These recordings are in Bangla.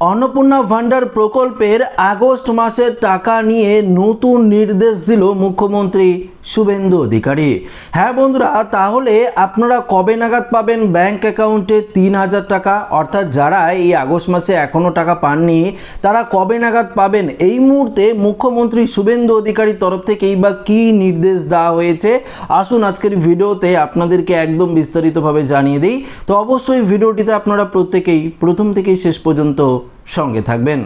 अन्नपूर्णा भांडार प्रकल्पेर আগস্ট মাসের টাকা নিয়ে নতুন নির্দেশ দিল মুখ্যমন্ত্রী শুভেন্দু অধিকারী। হ্যাঁ বন্ধুরা, তাহলে আপনারা কবে নাগাদ পাবেন ব্যাংক অ্যাকাউন্টে ৩,০০০ টাকা? অর্থাৎ যারা এই আগস্ট মাসে এখনো টাকা পাননি তারা কবে নাগাদ পাবেন? এই মুহূর্তে মুখ্যমন্ত্রী শুভেন্দু অধিকারীর তরফ থেকেই বা কী নির্দেশ দেওয়া হয়েছে, আসুন আজকের ভিডিওতে আপনাদেরকে একদম বিস্তারিতভাবে জানিয়ে দিই। তো অবশ্যই ভিডিওটিতে আপনারা প্রত্যেকেই প্রথম থেকেই শেষ পর্যন্ত সঙ্গে থাকবেন।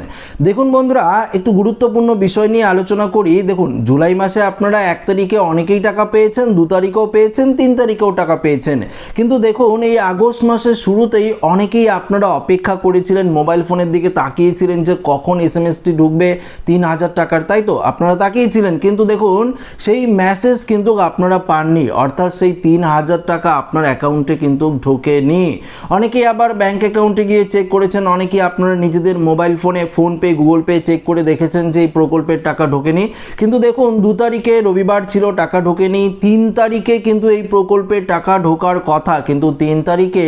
দেখুন বন্ধুরা, একটু গুরুত্বপূর্ণ বিষয় নিয়ে আলোচনা করি। দেখুন, জুলাই মাসে আপনারা 1 তারিখে অনেকেই টাকা পেয়েছেন, 2 তারিখেও পেয়েছেন, 3 তারিখেও টাকা পেয়েছেন। কিন্তু দেখুন, এই আগস্ট মাসের শুরুতেই অনেকেই আপনারা অপেক্ষা করেছিলেন, মোবাইল ফোনের দিকে তাকিয়েছিলেন যে কখন এসএমএসটি ঢুকবে ৩,০০০ টাকার, তাই তো আপনারা তাকিয়েছিলেন। কিন্তু দেখুন, সেই মেসেজ কিন্তু আপনারা পাননি, অর্থাৎ সেই ৩,০০০ টাকা আপনার অ্যাকাউন্টে কিন্তু ঢোকেনি। অনেকেই আবার ব্যাংক অ্যাকাউন্টে গিয়ে চেক করেছেন, অনেকেই আপনারা নিজেদের মোবাইল ফোনে ফোনপে, গুগল পে চেক করে দেখেছেন যে এই প্রকল্পের টাকা ঢোকেনি। কিন্তু দেখুন, 2 তারিখে রবিবার ছিল, টাকা ঢোকেনি। 3 তারিখে কিন্তু এই প্রকল্পের টাকা ঢোকার কথা, কিন্তু 3 তারিখে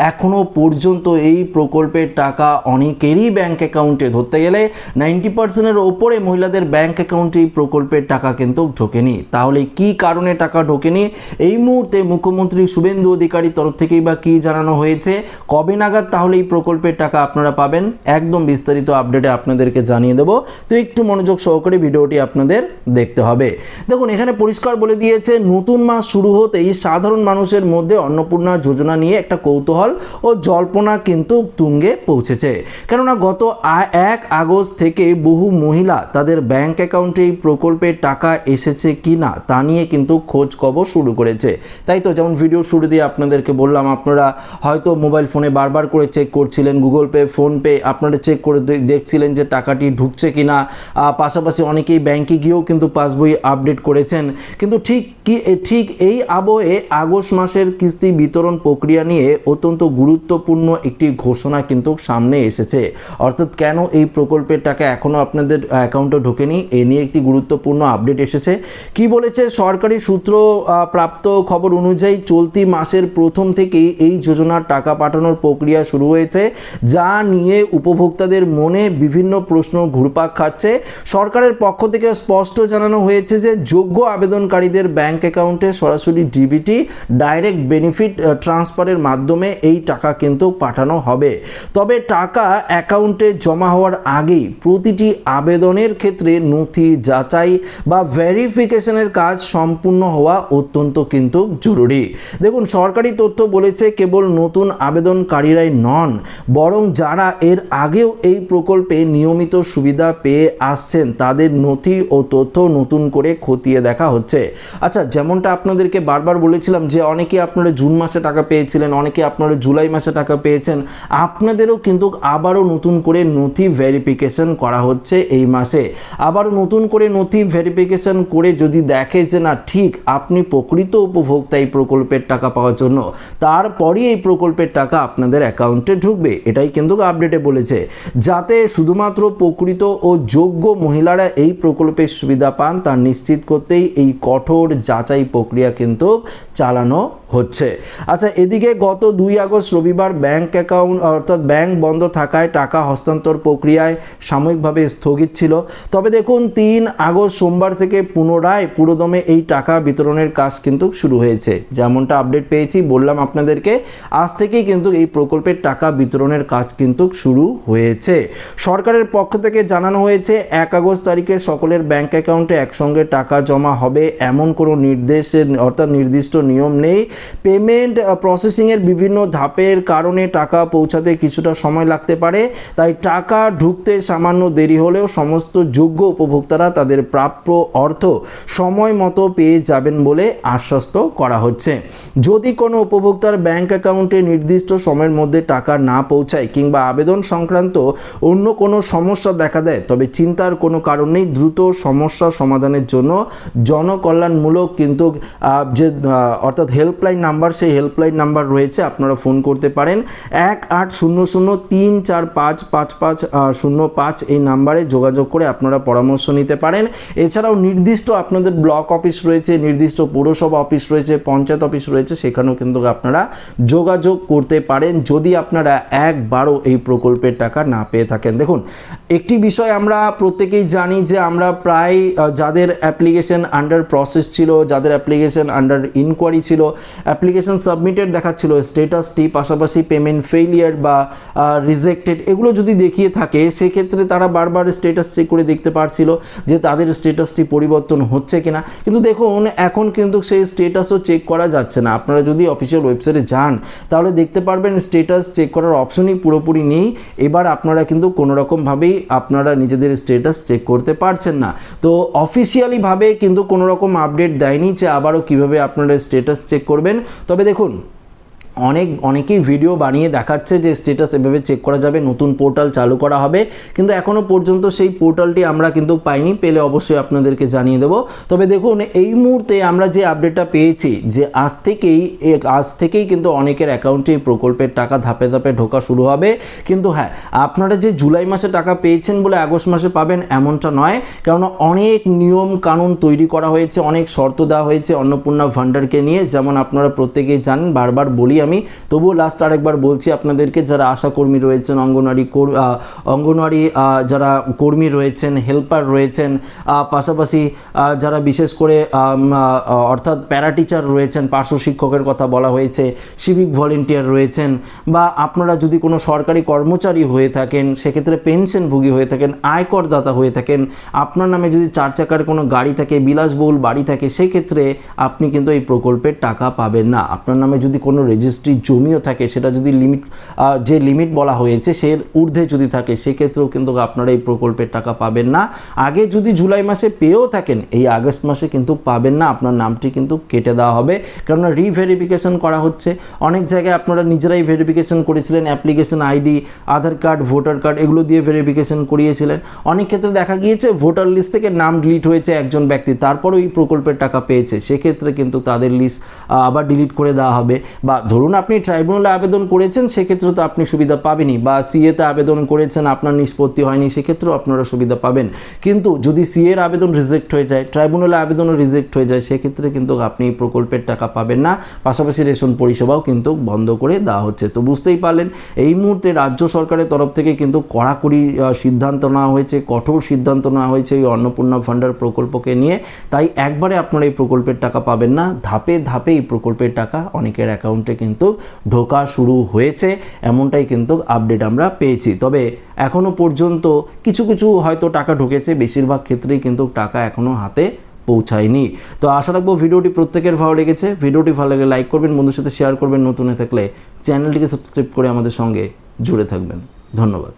এখনো পর্যন্ত এই প্রকল্পের টাকা অনেকেরই ব্যাংক অ্যাকাউন্টে, ধরতে গেলে 90%-এর ওপরে মহিলাদের ব্যাংক অ্যাকাউন্টে এই প্রকল্পের টাকা কিন্তু ঢোকেনি। তাহলে কি কারণে টাকা ঢোকেনি? এই মুহূর্তে মুখ্যমন্ত্রী শুভেন্দু অধিকারীর তরফ থেকেই বা কি জানানো হয়েছে, কবে নাগাদ তাহলে এই প্রকল্পের টাকা আপনারা পাবেন, একদম বিস্তারিত আপডেটে আপনাদেরকে জানিয়ে দেব। তো একটু মনোযোগ সহকারে ভিডিওটি আপনাদের দেখতে হবে। দেখুন, এখানে পরিষ্কার বলে দিয়েছে, নতুন মাস শুরু হতেই সাধারণ মানুষের মধ্যে অন্নপূর্ণা যোজনা নিয়ে একটা কৌতূহল ও জল্পনা কিন্তু তুঙ্গে পৌঁছেছে। কেননা গত 1 আগস্ট থেকে বহু মহিলা তাদের ব্যাংক অ্যাকাউন্টে এই প্রকল্পের টাকা এসেছে কি না তা নিয়ে কিন্তু খোঁজ খবর শুরু করেছে, তাই তো? যেমন ভিডিও শুরু দিয়ে আপনাদেরকে বললাম, আপনারা হয়তো মোবাইল ফোনে বারবার করে চেক করছিলেন, গুগল পে, ফোনপে আপনারা চেক করে দেখছিলেন যে টাকাটি ঢুকছে কিনা। পাশাপাশি অনেকেই ব্যাংকে গিয়েও কিন্তু পাসবই আপডেট করেছেন। কিন্তু ঠিক এই আবহে আগস্ট মাসের কিস্তি বিতরণ প্রক্রিয়া নিয়ে অত্যন্ত গুরুত্বপূর্ণ একটি ঘোষণা কিন্তু সামনে এসেছে। অর্থাৎ কেন এই প্রকল্পের টাকা এখনও আপনাদের অ্যাকাউন্টে ঢোকেনি, এ নিয়ে একটি গুরুত্বপূর্ণ আপডেট এসেছে। কি বলেছে? সরকারি সূত্র প্রাপ্ত খবর অনুযায়ী চলতি মাসের প্রথম থেকেই এই যোজনার টাকা পাঠানোর প্রক্রিয়া শুরু হয়েছে, যা নিয়ে উপভোক্তাদের মনে বিভিন্ন প্রশ্ন ঘুরপাক খাচ্ছে। সরকারের পক্ষ থেকে স্পষ্ট জানানো হয়েছে যে যোগ্য আবেদনকারীদের ব্যাংক অ্যাকাউন্টে সরাসরি ডিবিটি, ডাইরেক্ট বেনিফিট ট্রান্সফারের মাধ্যমে এই টাকা কিন্তু পাঠানো হবে। তবে টাকা অ্যাকাউন্টে জমা হওয়ার আগেই প্রতিটি আবেদনের ক্ষেত্রে নথি যাচাই বা ভেরিফিকেশনের কাজ সম্পূর্ণ হওয়া অত্যন্ত কিন্তু জরুরি। দেখুন, সরকারি তথ্য বলেছে কেবল নতুন আবেদনকারীরাই নন, বরং যারা এর আগেও এই প্রকল্পে নিয়মিত সুবিধা পেয়ে আসছেন তাদের নথি ও তথ্য নতুন করে খতিয়ে দেখা হচ্ছে। আচ্ছা, যেমনটা আপনাদেরকে বারবার বলেছিলাম যে অনেকে আপনারা জুন মাসে টাকা পেয়েছিলেন, অনেকে আপনারা জুলাই মাসে টাকা পেয়েছেন, আপনাদেরও কিন্তু আবারও নতুন করে নথি ভেরিফিকেশন করা হচ্ছে এই মাসে। আবারও নতুন করে নথি ভেরিফিকেশন করে যদি দেখে যে না, ঠিক আপনি প্রকৃত উপভোক্তা এই প্রকল্পের টাকা পাওয়ার জন্য, তারপরই এই প্রকল্পের টাকা আপনাদের অ্যাকাউন্টে ঢুকবে। এটাই কিন্তু আপডেটে বলেছে, যাতে শুধুমাত্র প্রকৃত ও যোগ্য মহিলারা এই প্রকল্পের সুবিধা পান তা নিশ্চিত করতেই এই কঠোর যাচাই প্রক্রিয়া কিন্তু চালানো হচ্ছে। আচ্ছা, এদিকে গত 2 আগস্ট রবিবার ব্যাংক অ্যাকাউন্ট অর্থাৎ ব্যাংক বন্ধ থাকায় টাকা হস্তান্তর প্রক্রিয়ায় সাময়িকভাবে স্থগিত ছিল। তবে দেখুন, 3 আগস্ট সোমবার থেকে পুনরায় পুরোদমে এই টাকা বিতরণের কাজ কিন্তু শুরু হয়েছে। যেমনটা আপডেট পেয়েছি, বললাম আপনাদেরকে, আজ থেকেই কিন্তু এই প্রকল্পের টাকা বিতরণের কাজ কিন্তু শুরু হয়েছে। সরকারের পক্ষ থেকে জানানো হয়েছে 1 আগস্ট তারিখে সকলের ব্যাংক অ্যাকাউন্টে একসঙ্গে টাকা জমা হবে এমন কোনো নির্দিষ্ট নিয়ম নেই। পেমেন্ট প্রসেসিংয়ের বিভিন্ন ধাপের কারণে টাকা পৌঁছাতে কিছুটা সময় লাগতে পারে, তাই টাকা ঢুকতে সামান্য দেরি হলেও সমস্ত যোগ্য উপভোক্তারা তাদের প্রাপ্য অর্থ সময় মতো পেয়ে যাবেন বলে আশ্বস্ত করা হচ্ছে। যদি কোনো উপভোক্তার ব্যাংক অ্যাকাউন্টে নির্দিষ্ট সময়ের মধ্যে টাকা না পৌঁছায় কিংবা আবেদন সংক্রান্ত অন্য কোনো সমস্যা দেখা দেয়, তবে চিন্তার কোনো কারণ নেই। দ্রুত সমস্যা সমাধানের জন্য জনকল্যাণমূলক কিন্তু অর্থাৎ হেল্পলাইন হেল্পলাইন নাম্বার, সেই হেল্পলাইন নাম্বার রয়েছে, আপনারা ফোন করতে পারেন 1800-345-5505 এই নাম্বারে যোগাযোগ করে আপনারা পরামর্শ নিতে পারেন। এছাড়াও নির্দিষ্ট আপনাদের ব্লক অফিস রয়েছে, নির্দিষ্ট পৌরসভা অফিস রয়েছে, পঞ্চায়েত অফিস রয়েছে, সেখানেও কিন্তু আপনারা যোগাযোগ করতে পারেন যদি আপনারা একবারও এই প্রকল্পের টাকা না পেয়ে থাকেন। দেখুন, একটি বিষয় আমরা প্রত্যেকেই জানি যে আমরা প্রায় যাদের অ্যাপ্লিকেশন আন্ডার প্রসেস ছিল, যাদের অ্যাপ্লিকেশন আন্ডার ইনকোয়ারি ছিল, অ্যাপ্লিকেশন সাবমিটেড দেখাচ্ছিল স্টেটাসটি, পাশাপাশি পেমেন্ট ফেইলিয়ার বা রিজেক্টেড এগুলো যদি দেখিয়ে থাকে, সেক্ষেত্রে তারা বারবার স্টেটাস চেক করে দেখতে পারছিল যে তাদের স্টেটাসটি পরিবর্তন হচ্ছে কিনা। কিন্তু দেখুন, এখন কিন্তু সেই স্টেটাসও চেক করা যাচ্ছে না। আপনারা যদি অফিসিয়াল ওয়েবসাইটে যান তাহলে দেখতে পারবেন স্টেটাস চেক করার অপশনই পুরোপুরি নেই। এবার আপনারা কিন্তু কোনোরকমভাবেই আপনারা নিজেদের স্টেটাস চেক করতে পারছেন না। তো অফিসিয়ালিভাবে কিন্তু কোনোরকম আপডেট দেয়নি যে আবারও কীভাবে আপনারা স্টেটাস চেক করবেন। তবে দেখুন, অনেকেই ভিডিও বানিয়ে দেখাচ্ছে যে স্ট্যাটাস এভাবে চেক করা যাবে, নতুন পোর্টাল চালু করা হবে, কিন্তু এখনও পর্যন্ত সেই পোর্টালটি আমরা কিন্তু পাইনি। পেলে অবশ্যই আপনাদেরকে জানিয়ে দেব। তবে দেখুন, এই মুহূর্তে আমরা যে আপডেটটা পেয়েছি যে আজ থেকেই কিন্তু অনেকের অ্যাকাউন্টে এই প্রকল্পের টাকা ধাপে ধাপে ঢোকা শুরু হবে। কিন্তু হ্যাঁ, আপনারা যে জুলাই মাসে টাকা পেয়েছেন বলে আগস্ট মাসে পাবেন এমনটা নয়, কেননা অনেক নিয়ম কানুন তৈরি করা হয়েছে, অনেক শর্ত দেওয়া হয়েছে অন্নপূর্ণা ভান্ডারকে নিয়ে। যেমন আপনারা প্রত্যেকেই জানেন, বারবার বলি আমি, তবুও লাস্ট আরেকবার বলছি আপনাদেরকে, যারা আশাকর্মী রয়েছেন, অঙ্গনওয়াড়ি যারা কর্মী রয়েছেন, হেল্পার রয়েছেন, পাশাপাশি যারা বিশেষ করে অর্থাৎ প্যারা টিচার রয়েছেন, পার্শ্ব শিক্ষকের কথা বলা হয়েছে, সিভিক ভলেন্টিয়ার রয়েছেন, বা আপনারা যদি কোনো সরকারি কর্মচারী হয়ে থাকেন, সেক্ষেত্রে পেনশনভোগী হয়ে থাকেন, আয়করদাতা হয়ে থাকেন, আপনার নামে যদি 4 চাকার কোনো গাড়ি থাকে, বিলাসবহুল বাড়ি থাকে, সেক্ষেত্রে আপনি কিন্তু এই প্রকল্পের টাকা পাবেন না। আপনার নামে যদি কোনো রেজিস্ট্রি জমিও থাকে, সেটা যদি লিমিট বলা হয়েছে সে ঊর্ধ্বে যদি থাকে, সেক্ষেত্রেও কিন্তু আপনারা এই প্রকল্পের টাকা পাবেন না। আগে যদি জুলাই মাসে পেয়েও থাকেন, এই আগস্ট মাসে কিন্তু পাবেন না, আপনার নামটি কিন্তু কেটে দেওয়া হবে, কেননা রিভেরিফিকেশন করা হচ্ছে। অনেক জায়গায় আপনারা নিজেরাই ভেরিফিকেশন করেছিলেন, অ্যাপ্লিকেশন আইডি, আধার কার্ড, ভোটার কার্ড এগুলো দিয়ে ভেরিফিকেশন করিয়েছিলেন। অনেক ক্ষেত্রে দেখা গিয়েছে ভোটার লিস্ট থেকে নাম ডিলিট হয়েছে একজন ব্যক্তি, তারপরেও এই প্রকল্পের টাকা পেয়েছে, সেক্ষেত্রে কিন্তু তাদের লিস্ট আবার ডিলিট করে দেওয়া হবে। বা ধরুন আপনি ট্রাইব্যুনালে আবেদন করেছেন, সেক্ষেত্রে তো আপনি সুবিধা পাবেনই, বা সিএতে আবেদন করেছেন, আপনার নিষ্পত্তি হয়নি, সেক্ষেত্রেও আপনারা সুবিধা পাবেন। কিন্তু যদি সিএর আবেদন রিজেক্ট হয়ে যায়, ট্রাইব্যুনালে আবেদনও রিজেক্ট হয়ে যায়, সেক্ষেত্রে কিন্তু আপনি এই প্রকল্পের টাকা পাবেন না। পাশাপাশি রেশন পরিষেবাও কিন্তু বন্ধ করে দেওয়া হচ্ছে। তো বুঝতেই পারলেন, এই মুহূর্তে রাজ্য সরকারের তরফ থেকে কিন্তু কড়াকড়ি সিদ্ধান্ত নেওয়া হয়েছে, কঠোর সিদ্ধান্ত নেওয়া হয়েছে এই অন্নপূর্ণা ভান্ডার প্রকল্পকে নিয়ে। তাই একবারে আপনারা এই প্রকল্পের টাকা পাবেন না, ধাপে ধাপে এই প্রকল্পের টাকা অনেকের অ্যাকাউন্টে কিন্তু ঢোকা শুরু হয়েছে, এমনটাই কিন্তু আপডেট আমরা পেয়েছি। তবে এখনও পর্যন্ত কিছু হয়তো টাকা ঢুকেছে, বেশিরভাগ ক্ষেত্রেই কিন্তু টাকা এখনও হাতে পৌঁছায়নি। তো আশা রাখবো ভিডিওটি প্রত্যেকের ভালো লেগেছে। ভিডিওটি ভালো লাগলে লাইক করবেন, বন্ধুর সাথে শেয়ার করবেন, নতুন হয়ে থাকলে চ্যানেলটিকে সাবস্ক্রাইব করে আমাদের সঙ্গে জুড়ে থাকবেন। ধন্যবাদ।